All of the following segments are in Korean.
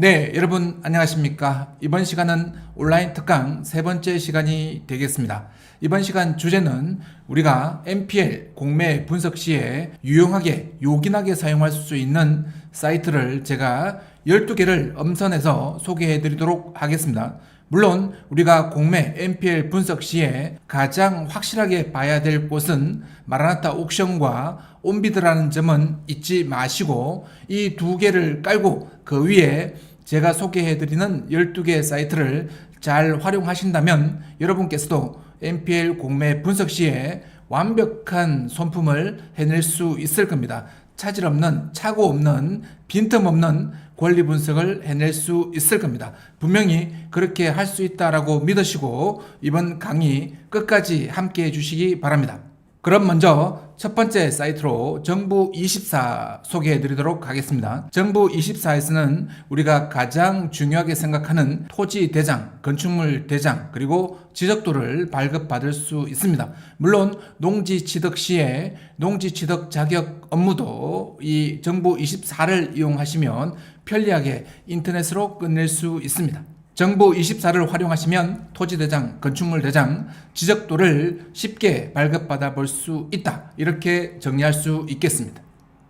네, 여러분 안녕하십니까? 이번 시간은 온라인 특강 세 번째 시간이 되겠습니다. 이번 시간 주제는 우리가 MPL 공매 분석 시에 유용하게 요긴하게 사용할 수 있는 사이트를 제가 12개를 엄선해서 소개해 드리도록 하겠습니다. 물론 우리가 공매 MPL 분석 시에 가장 확실하게 봐야 될 곳은 마라나타 옥션과 온비드라는 점은 잊지 마시고 이 두 개를 깔고 그 위에 제가 소개해드리는 12개 사이트를 잘 활용하신다면 여러분께서도 MPL 공매 분석 시에 완벽한 손품을 해낼 수 있을 겁니다. 차질 없는, 착오 없는, 빈틈 없는 권리 분석을 해낼 수 있을 겁니다. 분명히 그렇게 할 수 있다라고 믿으시고 이번 강의 끝까지 함께 해주시기 바랍니다. 그럼 먼저 첫 번째 사이트로 정부24 소개해 드리도록 하겠습니다. 정부24에서는 우리가 가장 중요하게 생각하는 토지 대장, 건축물 대장, 그리고 지적도를 발급받을 수 있습니다. 물론 농지 취득 시에 농지 취득 자격 업무도 이 정부24를 이용하시면 편리하게 인터넷으로 끝낼 수 있습니다. 정부24를 활용하시면 토지대장, 건축물대장, 지적도를 쉽게 발급받아 볼 수 있다. 이렇게 정리할 수 있겠습니다.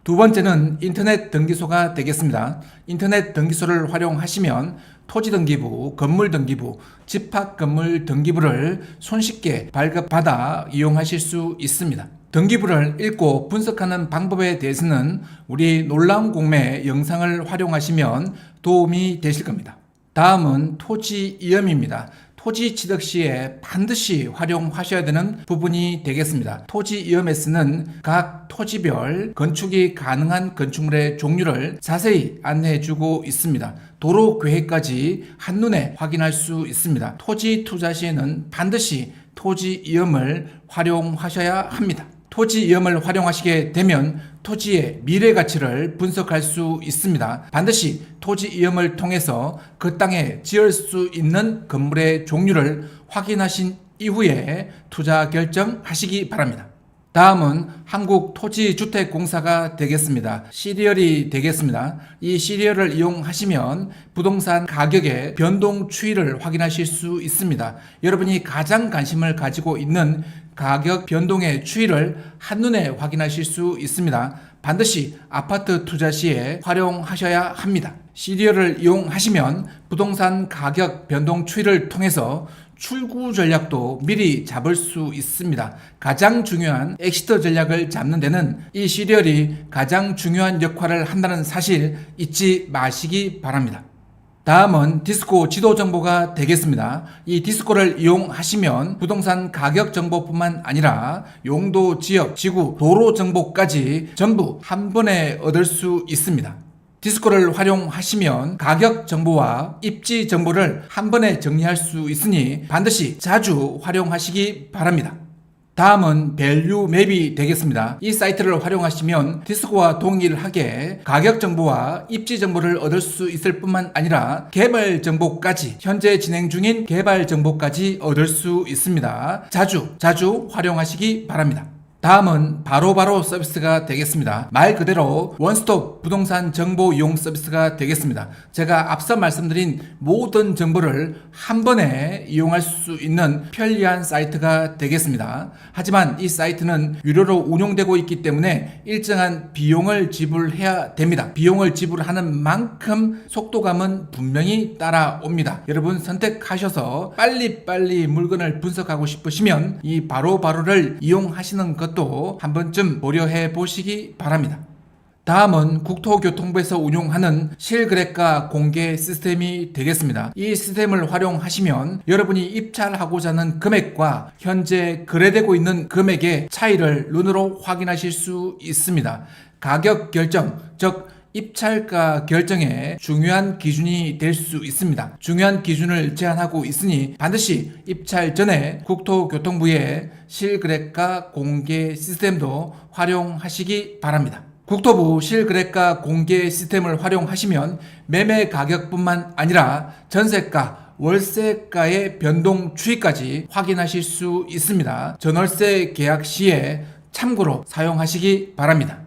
두 번째는 인터넷 등기소가 되겠습니다. 인터넷 등기소를 활용하시면 토지등기부, 건물등기부, 집합건물 등기부를 손쉽게 발급받아 이용하실 수 있습니다. 등기부를 읽고 분석하는 방법에 대해서는 우리 놀라운 공매 영상을 활용하시면 도움이 되실 겁니다. 다음은 토지 이음입니다. 토지 취득 시에 반드시 활용하셔야 되는 부분이 되겠습니다. 토지 이음에서는 각 토지별 건축이 가능한 건축물의 종류를 자세히 안내해주고 있습니다. 도로 계획까지 한눈에 확인할 수 있습니다. 토지 투자 시에는 반드시 토지 이음을 활용하셔야 합니다. 토지 이음을 활용하시게 되면 토지의 미래 가치를 분석할 수 있습니다. 반드시 토지 이음을 통해서 그 땅에 지을 수 있는 건물의 종류를 확인하신 이후에 투자 결정하시기 바랍니다. 다음은 한국토지주택공사가 되겠습니다. 시리얼이 되겠습니다. 이 시리얼을 이용하시면 부동산 가격의 변동 추이를 확인하실 수 있습니다. 여러분이 가장 관심을 가지고 있는 가격 변동의 추이를 한눈에 확인하실 수 있습니다. 반드시 아파트 투자 시에 활용하셔야 합니다. 시리얼을 이용하시면 부동산 가격 변동 추이를 통해서 출구 전략도 미리 잡을 수 있습니다. 가장 중요한 엑시트 전략을 잡는 데는 이 시리얼이 가장 중요한 역할을 한다는 사실 잊지 마시기 바랍니다. 다음은 디스코 지도 정보가 되겠습니다. 이 디스코를 이용하시면 부동산 가격 정보뿐만 아니라 용도, 지역, 지구, 도로 정보까지 전부 한 번에 얻을 수 있습니다. 디스코를 활용하시면 가격 정보와 입지 정보를 한 번에 정리할 수 있으니 반드시 자주 활용하시기 바랍니다. 다음은 밸류 맵이 되겠습니다. 이 사이트를 활용하시면 디스코와 동일하게 가격 정보와 입지 정보를 얻을 수 있을 뿐만 아니라 개발 정보까지, 현재 진행 중인 개발 정보까지 얻을 수 있습니다. 자주 활용하시기 바랍니다. 다음은 바로바로 서비스가 되겠습니다. 말 그대로 원스톱 부동산 정보 이용 서비스가 되겠습니다. 제가 앞서 말씀드린 모든 정보를 한 번에 이용할 수 있는 편리한 사이트가 되겠습니다. 하지만 이 사이트는 유료로 운용되고 있기 때문에 일정한 비용을 지불해야 됩니다. 비용을 지불하는 만큼 속도감은 분명히 따라옵니다. 여러분 선택하셔서 빨리빨리 물건을 분석하고 싶으시면 이 바로바로를 이용하시는 것 또 한 번쯤 고려해 보시기 바랍니다. 다음은 국토교통부에서 운용하는 실거래가 공개 시스템이 되겠습니다. 이 시스템을 활용하시면 여러분이 입찰하고자 하는 금액과 현재 거래되고 있는 금액의 차이를 눈으로 확인하실 수 있습니다. 가격 결정, 즉 입찰가 결정에 중요한 기준이 될 수 있습니다. 중요한 기준을 제한하고 있으니 반드시 입찰 전에 국토교통부의 실거래가 공개 시스템도 활용하시기 바랍니다. 국토부 실거래가 공개 시스템을 활용하시면 매매 가격뿐만 아니라 전세가, 월세가의 변동 추이까지 확인하실 수 있습니다. 전월세 계약 시에 참고로 사용하시기 바랍니다.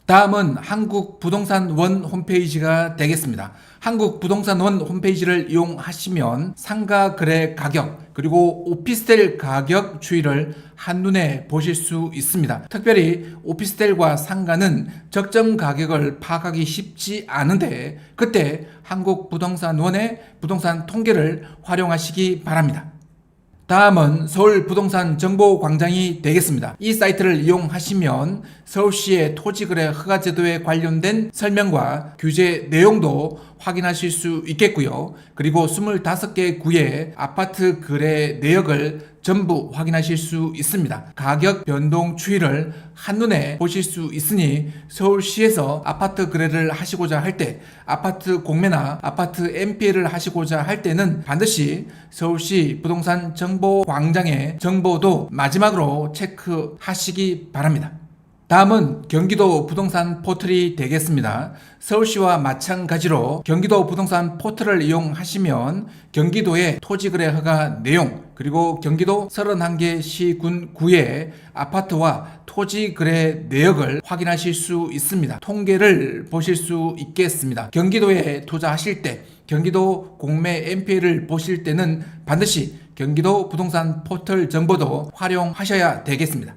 다음은 한국부동산원 홈페이지가 되겠습니다. 한국부동산원 홈페이지를 이용하시면 상가 거래 가격 그리고 오피스텔 가격 추이를 한눈에 보실 수 있습니다. 특별히 오피스텔과 상가는 적정 가격을 파악하기 쉽지 않은데 그때 한국부동산원의 부동산 통계를 활용하시기 바랍니다. 다음은 서울부동산정보광장이 되겠습니다. 이 사이트를 이용하시면 서울시의 토지거래 허가제도에 관련된 설명과 규제 내용도 확인하실 수 있겠고요. 그리고 25개 구의 아파트 거래 내역을 전부 확인하실 수 있습니다. 가격 변동 추이를 한눈에 보실 수 있으니 서울시에서 아파트 거래를 하시고자 할 때, 아파트 공매나 아파트 MPL을 하시고자 할 때는 반드시 서울시 부동산 정보 광장의 정보도 마지막으로 체크하시기 바랍니다. 다음은 경기도 부동산 포털이 되겠습니다. 서울시와 마찬가지로 경기도 부동산 포털을 이용하시면 경기도의 토지거래 허가 내용 그리고 경기도 31개 시군 구의 아파트와 토지거래 내역을 확인하실 수 있습니다. 통계를 보실 수 있겠습니다. 경기도에 투자하실 때 경기도 공매 MPL을 보실 때는 반드시 경기도 부동산 포털 정보도 활용하셔야 되겠습니다.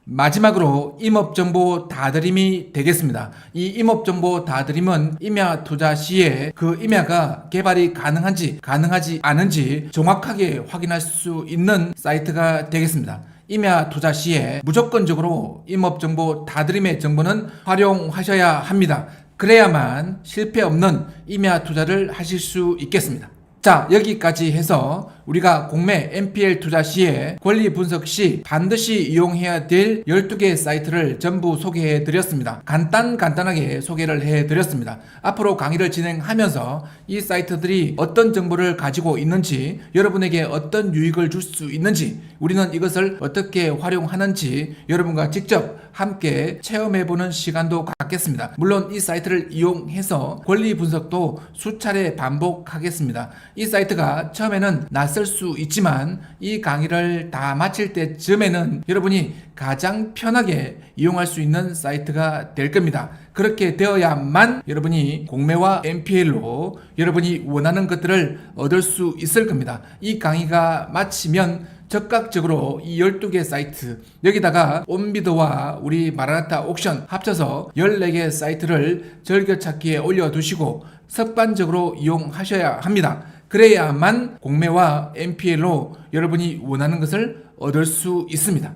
마지막으로 임업정보 다드림이 되겠습니다. 이 임업정보 다드림은 임야 투자 시에 그 임야가 개발이 가능한지 가능하지 않은지 정확하게 확인할 수 있는 사이트가 되겠습니다. 임야 투자 시에 무조건적으로 임업정보 다드림의 정보는 활용하셔야 합니다. 그래야만 실패 없는 임야 투자를 하실 수 있겠습니다. 자, 여기까지 해서 우리가 공매 MPL 투자 시에 권리 분석 시 반드시 이용해야 될 12개 사이트를 전부 소개해 드렸습니다. 간단하게 소개를 해 드렸습니다. 앞으로 강의를 진행하면서 이 사이트들이 어떤 정보를 가지고 있는지, 여러분에게 어떤 유익을 줄 수 있는지, 우리는 이것을 어떻게 활용하는지 여러분과 직접 함께 체험해보는 시간도 갖겠습니다. 물론 이 사이트를 이용해서 권리 분석도 수차례 반복하겠습니다. 이 사이트가 처음에는 낯설 수 있지만 이 강의를 다 마칠 때쯤에는 여러분이 가장 편하게 이용할 수 있는 사이트가 될 겁니다. 그렇게 되어야만 여러분이 공매와 MPL로 여러분이 원하는 것들을 얻을 수 있을 겁니다. 이 강의가 마치면 적극적으로 이 12개 사이트 여기다가 온비드와 우리 마라나타 옥션 합쳐서 14개 사이트를 즐겨찾기에 올려두시고 습관적으로 이용하셔야 합니다. 그래야만 공매와 MPL로 여러분이 원하는 것을 얻을 수 있습니다.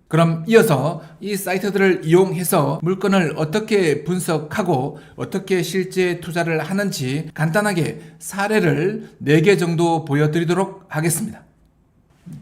그럼 이어서 이 사이트들을 이용해서 물건을 어떻게 분석하고 어떻게 실제 투자를 하는지 간단하게 사례를 4개 정도 보여드리도록 하겠습니다.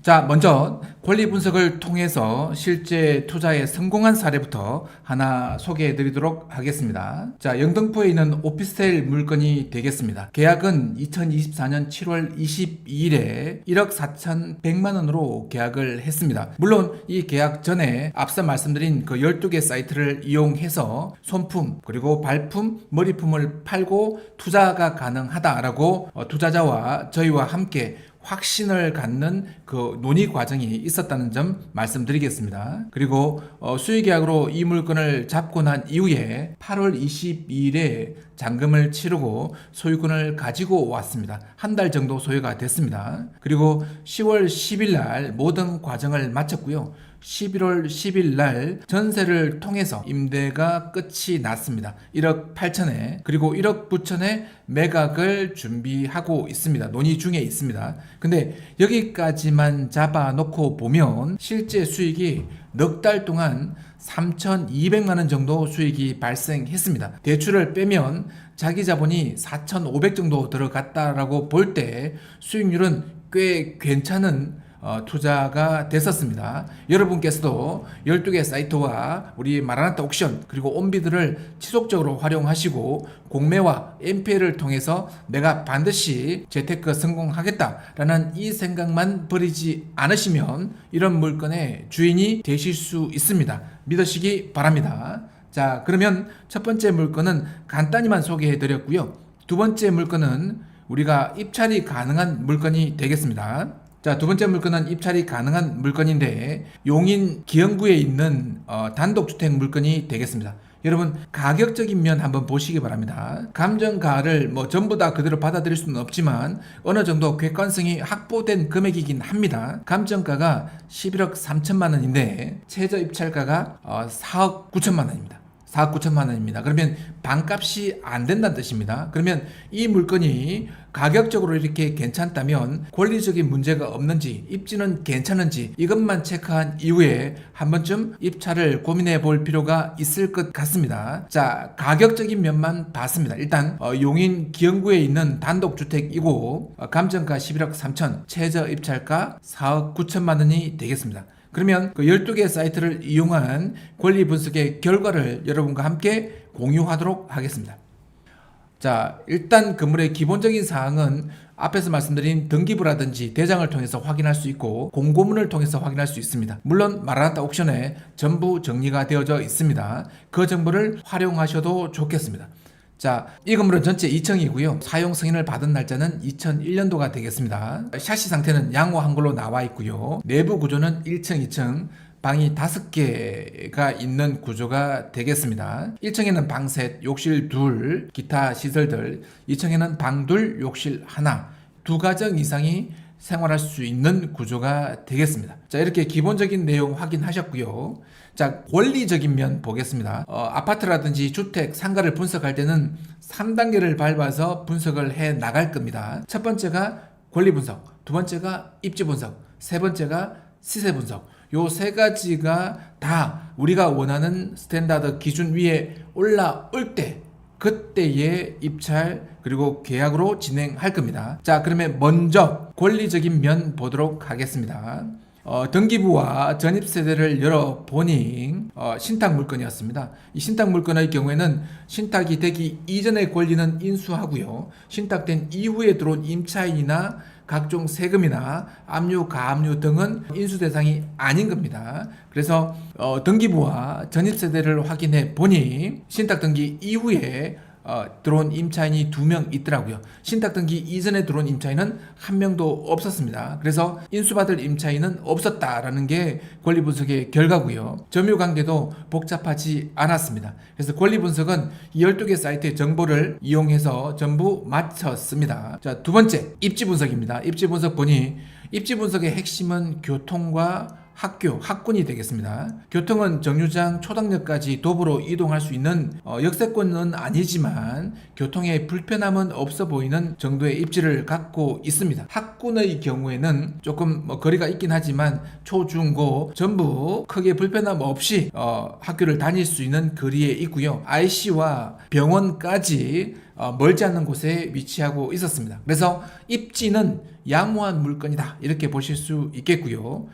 자, 먼저 권리 분석을 통해서 실제 투자에 성공한 사례부터 하나 소개해 드리도록 하겠습니다. 자, 영등포에 있는 오피스텔 물건이 되겠습니다. 계약은 2024년 7월 22일에 1억 4,100만 원으로 계약을 했습니다. 물론 이 계약 전에 앞서 말씀드린 그 12개 사이트를 이용해서 손품 그리고 발품, 머리품을 팔고 투자가 가능하다라고 투자자와 저희와 함께 확신을 갖는 그 논의 과정이 있었다는 점 말씀드리겠습니다. 그리고 수의계약으로 이 물건을 잡고 난 이후에 8월 22일에 잔금을 치르고 소유권을 가지고 왔습니다. 한 달 정도 소요가 됐습니다. 그리고 10월 10일 날 모든 과정을 마쳤고요. 11월 10일 날 전세를 통해서 임대가 끝이 났습니다. 1억 8천에 그리고 1억 9천에 매각을 준비하고 있습니다. 논의 중에 있습니다. 근데 여기까지만 잡아놓고 보면 실제 수익이 넉 달 동안 3,200만 원 정도 수익이 발생했습니다. 대출을 빼면 자기 자본이 4,500 정도 들어갔다라고 볼 때 수익률은 꽤 괜찮은 투자가 됐었습니다. 여러분께서도 12개 사이트와 우리 마라나타 옥션 그리고 온비드를 지속적으로 활용하시고 공매와 MPL을 통해서 내가 반드시 재테크 성공하겠다라는 이 생각만 버리지 않으시면 이런 물건의 주인이 되실 수 있습니다. 믿으시기 바랍니다. 자, 그러면 첫 번째 물건은 간단히만 소개해 드렸고요. 두 번째 물건은 우리가 입찰이 가능한 물건이 되겠습니다. 자, 두 번째 물건은 입찰이 가능한 물건인데 용인 기영구에 있는 단독주택 물건이 되겠습니다. 여러분 가격적인 면 한번 보시기 바랍니다. 감정가를 뭐 전부 다 그대로 받아들일 수는 없지만 어느 정도 객관성이 확보된 금액이긴 합니다. 감정가가 11억 3천만 원인데 최저 입찰가가 4억 9천만 원입니다. 4억 9천만 원입니다. 그러면 반값이 안 된다는 뜻입니다. 그러면 이 물건이 가격적으로 이렇게 괜찮다면 권리적인 문제가 없는지, 입지는 괜찮은지 이것만 체크한 이후에 한 번쯤 입찰을 고민해 볼 필요가 있을 것 같습니다. 자, 가격적인 면만 봤습니다. 일단 용인 기흥구에 있는 단독주택이고 감정가 11억 3천, 최저 입찰가 4억 9천만 원이 되겠습니다. 그러면 그 12개 사이트를 이용한 권리 분석의 결과를 여러분과 함께 공유하도록 하겠습니다. 자, 일단 건물의 기본적인 사항은 앞에서 말씀드린 등기부라든지 대장을 통해서 확인할 수 있고 공고문을 통해서 확인할 수 있습니다. 물론 마라나타 옥션에 전부 정리가 되어져 있습니다. 그 정보를 활용하셔도 좋겠습니다. 자, 이 건물은 전체 2층이고요. 사용 승인을 받은 날짜는 2001년도가 되겠습니다. 샤시 상태는 양호한 걸로 나와 있고요. 내부 구조는 1층, 2층, 방이 5개가 있는 구조가 되겠습니다. 1층에는 방 셋, 욕실 둘, 기타 시설들, 2층에는 방 둘, 욕실 하나, 2가정 이상이 생활할 수 있는 구조가 되겠습니다. 자, 이렇게 기본적인 내용 확인하셨고요. 자, 권리적인 면 보겠습니다. 아파트라든지 주택, 상가를 분석할 때는 3단계를 밟아서 분석을 해 나갈 겁니다. 첫 번째가 권리 분석, 두 번째가 입지 분석, 세 번째가 시세 분석. 요 세 가지가 다 우리가 원하는 스탠다드 기준 위에 올라올 때 그때의 입찰 그리고 계약으로 진행할 겁니다. 자, 그러면 먼저 권리적인 면 보도록 하겠습니다. 등기부와 전입세대를 열어보니 신탁 물건이었습니다. 이 신탁 물건의 경우에는 신탁이 되기 이전의 권리는 인수하고요. 신탁된 이후에 들어온 임차인이나 각종 세금이나 압류, 가압류 등은 인수 대상이 아닌 겁니다. 그래서 등기부와 전입세대를 확인해 보니 신탁 등기 이후에 들어온 임차인이 2명 있더라고요. 신탁 등기 이전에 들어온 임차인은 1명도 없었습니다. 그래서 인수받을 임차인은 없었다라는 게 권리 분석의 결과고요. 점유 관계도 복잡하지 않았습니다. 그래서 권리 분석은 이 12개 사이트의 정보를 이용해서 전부 마쳤습니다. 자, 두 번째 입지 분석입니다. 입지 분석 보니 입지 분석의 핵심은 교통과 학군이 되겠습니다. 교통은 정류장, 초당역까지 도보로 이동할 수 있는 역세권은 아니지만 교통에 불편함은 없어 보이는 정도의 입지를 갖고 있습니다. 학군의 경우에는 조금 거리가 있긴 하지만 초, 중, 고 전부 크게 불편함 없이 학교를 다닐 수 있는 거리에 있고요. IC와 병원까지 멀지 않는 곳에 위치하고 있었습니다. 그래서 입지는 양호한 물건이다 이렇게 보실 수 있겠고요.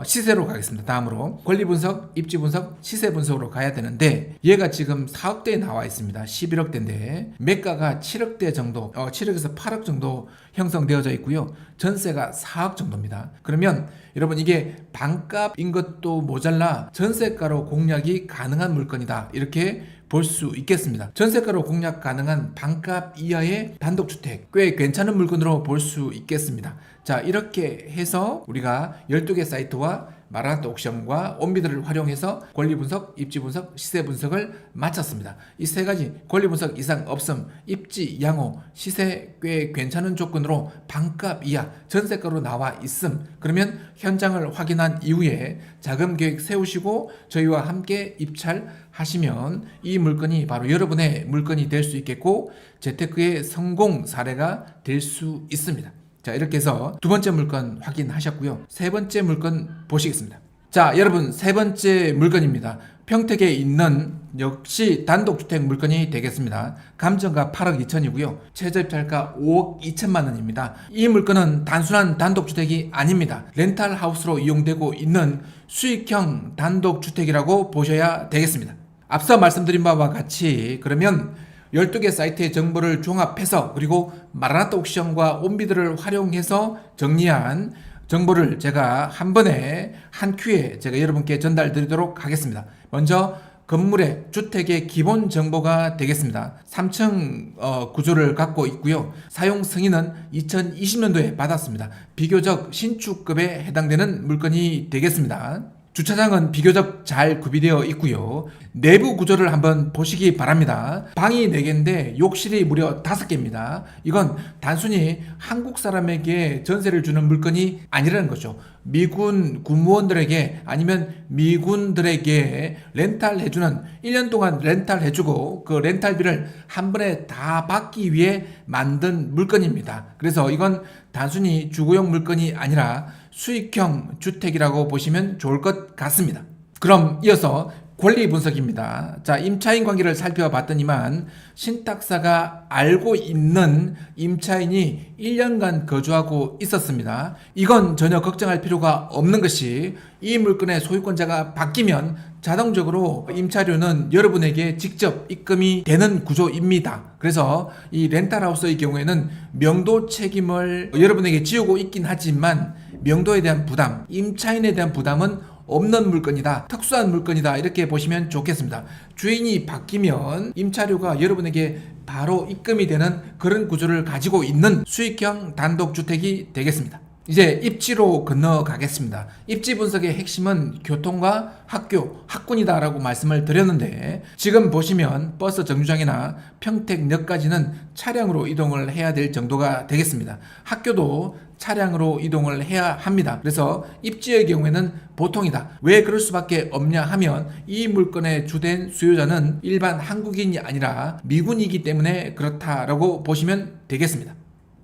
시세로 가겠습니다. 다음으로 권리 분석, 입지 분석, 시세 분석으로 가야 되는데 얘가 지금 4억대에 나와 있습니다. 11억대인데 매가가 7억대 정도, 7억에서 8억 정도 형성되어져 있고요. 전세가 4억 정도입니다. 그러면 여러분 이게 반값인 것도 모자라 전세가로 공략이 가능한 물건이다 이렇게 볼 수 있겠습니다. 전세가로 공략 가능한 반값 이하의 단독주택 꽤 괜찮은 물건으로 볼 수 있겠습니다. 자, 이렇게 해서 우리가 12개 사이트와 마라나타 옥션과 온비드를 활용해서 권리 분석, 입지 분석, 시세 분석을 마쳤습니다. 이 세 가지 권리 분석 이상 없음, 입지 양호, 시세 꽤 괜찮은 조건으로 반값 이하 전세가로 나와 있음. 그러면 현장을 확인한 이후에 자금 계획 세우시고 저희와 함께 입찰하시면 이 물건이 바로 여러분의 물건이 될 수 있겠고 재테크의 성공 사례가 될 수 있습니다. 자, 이렇게 해서 두 번째 물건 확인하셨고요. 세 번째 물건 보시겠습니다. 자, 여러분 세 번째 물건입니다. 평택에 있는 역시 단독주택 물건이 되겠습니다. 감정가 8억 2천이고요. 최저 입찰가 5억 2천만 원입니다. 이 물건은 단순한 단독주택이 아닙니다. 렌탈하우스로 이용되고 있는 수익형 단독주택이라고 보셔야 되겠습니다. 앞서 말씀드린 바와 같이 그러면 12개 사이트의 정보를 종합해서 그리고 마라나타 옥션과 온비드를 활용해서 정리한 정보를 제가 한 번에 한 큐에 제가 여러분께 전달 드리도록 하겠습니다. 먼저 건물의 주택의 기본 정보가 되겠습니다. 3층 구조를 갖고 있고요. 사용 승인은 2020년도에 받았습니다. 비교적 신축급에 해당되는 물건이 되겠습니다. 주차장은 비교적 잘 구비되어 있고요. 내부 구조를 한번 보시기 바랍니다. 방이 4개인데 욕실이 무려 5개입니다. 이건 단순히 한국 사람에게 전세를 주는 물건이 아니라는 거죠. 미군 군무원들에게 아니면 미군들에게 렌탈 해주는 1년 동안 렌탈 해주고 그 렌탈비를 한 번에 다 받기 위해 만든 물건입니다. 그래서 이건 단순히 주거용 물건이 아니라 수익형 주택이라고 보시면 좋을 것 같습니다. 그럼 이어서 권리 분석입니다. 자, 임차인 관계를 살펴봤더니만 신탁사가 알고 있는 임차인이 1년간 거주하고 있었습니다. 이건 전혀 걱정할 필요가 없는 것이 이 물건의 소유권자가 바뀌면 자동적으로 임차료는 여러분에게 직접 입금이 되는 구조입니다. 그래서 이 렌탈하우스의 경우에는 명도 책임을 여러분에게 지우고 있긴 하지만 명도에 대한 부담, 임차인에 대한 부담은 없는 물건이다, 특수한 물건이다, 이렇게 보시면 좋겠습니다. 주인이 바뀌면 임차료가 여러분에게 바로 입금이 되는 그런 구조를 가지고 있는 수익형 단독주택이 되겠습니다. 이제 입지로 건너가겠습니다. 입지 분석의 핵심은 교통과 학교, 학군이다라고 말씀을 드렸는데 지금 보시면 버스 정류장이나 평택역까지는 차량으로 이동을 해야 될 정도가 되겠습니다. 학교도 차량으로 이동을 해야 합니다. 그래서 입지의 경우에는 보통이다. 왜 그럴 수밖에 없냐 하면 이 물건의 주된 수요자는 일반 한국인이 아니라 미군이기 때문에 그렇다라고 보시면 되겠습니다.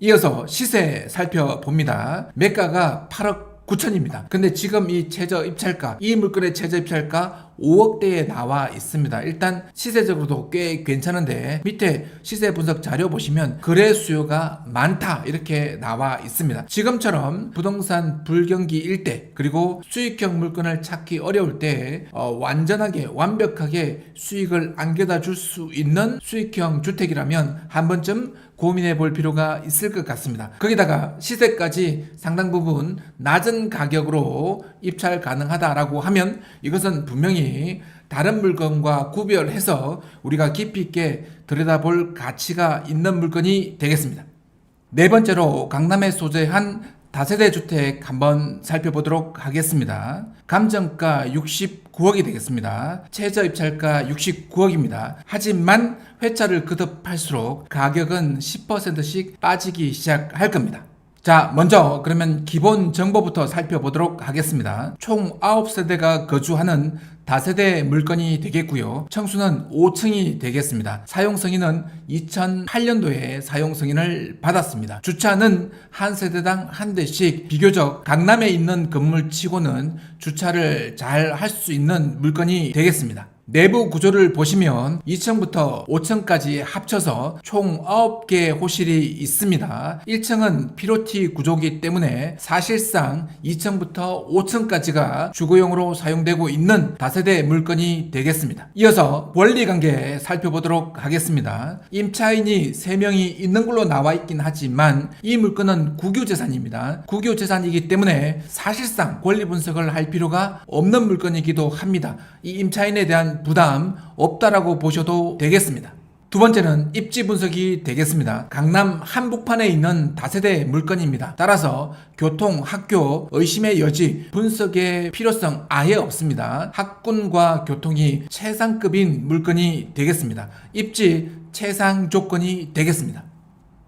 이어서 시세 살펴봅니다. 매가가 8억 9천입니다. 근데 지금 이 최저 입찰가, 이 물건의 최저 입찰가 5억대에 나와 있습니다. 일단 시세적으로도 꽤 괜찮은데 밑에 시세 분석 자료 보시면 거래 수요가 많다 이렇게 나와 있습니다. 지금처럼 부동산 불경기 일대 그리고 수익형 물건을 찾기 어려울 때 완전하게 완벽하게 수익을 안겨다 줄 수 있는 수익형 주택이라면 한 번쯤 고민해 볼 필요가 있을 것 같습니다. 거기다가 시세까지 상당 부분 낮은 가격으로 입찰 가능하다라고 하면 이것은 분명히 다른 물건과 구별해서 우리가 깊이 있게 들여다볼 가치가 있는 물건이 되겠습니다. 네 번째로 강남에 소재한 다세대 주택 한번 살펴보도록 하겠습니다. 감정가 69억이 되겠습니다. 최저 입찰가 69억입니다. 하지만 회차를 거듭할수록 가격은 10%씩 빠지기 시작할 겁니다. 자, 먼저 그러면 기본 정보부터 살펴보도록 하겠습니다. 총 9세대가 거주하는 다세대 물건이 되겠고요. 층수는 5층이 되겠습니다. 사용승인은 2008년도에 사용승인을 받았습니다. 주차는 한 세대당 한 대씩 비교적 강남에 있는 건물치고는 주차를 잘 할 수 있는 물건이 되겠습니다. 내부 구조를 보시면 2층부터 5층까지 합쳐서 총 9개의 호실이 있습니다. 1층은 피로티 구조이기 때문에 사실상 2층부터 5층까지가 주거용으로 사용되고 있는 다세대 물건이 되겠습니다. 이어서 권리관계 살펴보도록 하겠습니다. 임차인이 3명이 있는 걸로 나와 있긴 하지만 이 물건은 국유재산입니다. 국유재산이기 때문에 사실상 권리 분석을 할 필요가 없는 물건이기도 합니다. 이 임차인에 대한 부담 없다라고 보셔도 되겠습니다. 두 번째는 입지 분석이 되겠습니다. 강남 한복판에 있는 다세대 물건입니다. 따라서 교통, 학교, 의심의 여지, 분석의 필요성 아예 없습니다. 학군과 교통이 최상급인 물건이 되겠습니다. 입지 최상 조건이 되겠습니다.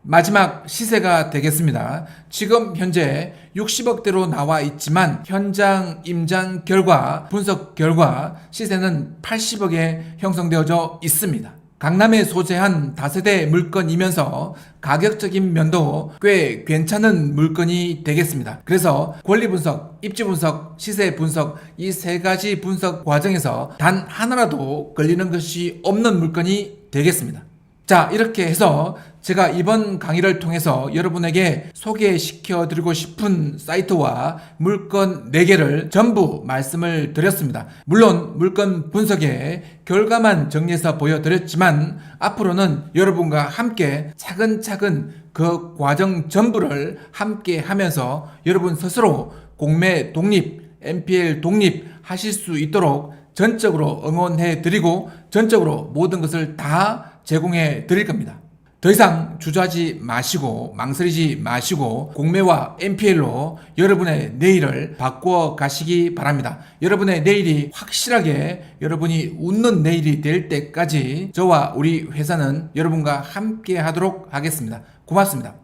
마지막 시세가 되겠습니다. 지금 현재 60억대로 나와 있지만 현장 임장 결과 분석 결과 시세는 80억에 형성되어져 있습니다. 강남에 소재한 다세대 물건이면서 가격적인 면도 꽤 괜찮은 물건이 되겠습니다. 그래서 권리 분석, 입지 분석, 시세 분석 이 세 가지 분석 과정에서 단 하나라도 걸리는 것이 없는 물건이 되겠습니다. 자, 이렇게 해서 제가 이번 강의를 통해서 여러분에게 소개시켜 드리고 싶은 사이트와 물건 4개를 전부 말씀을 드렸습니다. 물론 물건 분석의 결과만 정리해서 보여드렸지만 앞으로는 여러분과 함께 차근차근 그 과정 전부를 함께 하면서 여러분 스스로 공매 독립, NPL 독립 하실 수 있도록 전적으로 응원해 드리고 전적으로 모든 것을 다 제공해 드릴 겁니다. 더 이상 주저하지 마시고 망설이지 마시고 공매와 NPL로 여러분의 내일을 바꿔 가시기 바랍니다. 여러분의 내일이 확실하게 여러분이 웃는 내일이 될 때까지 저와 우리 회사는 여러분과 함께 하도록 하겠습니다. 고맙습니다.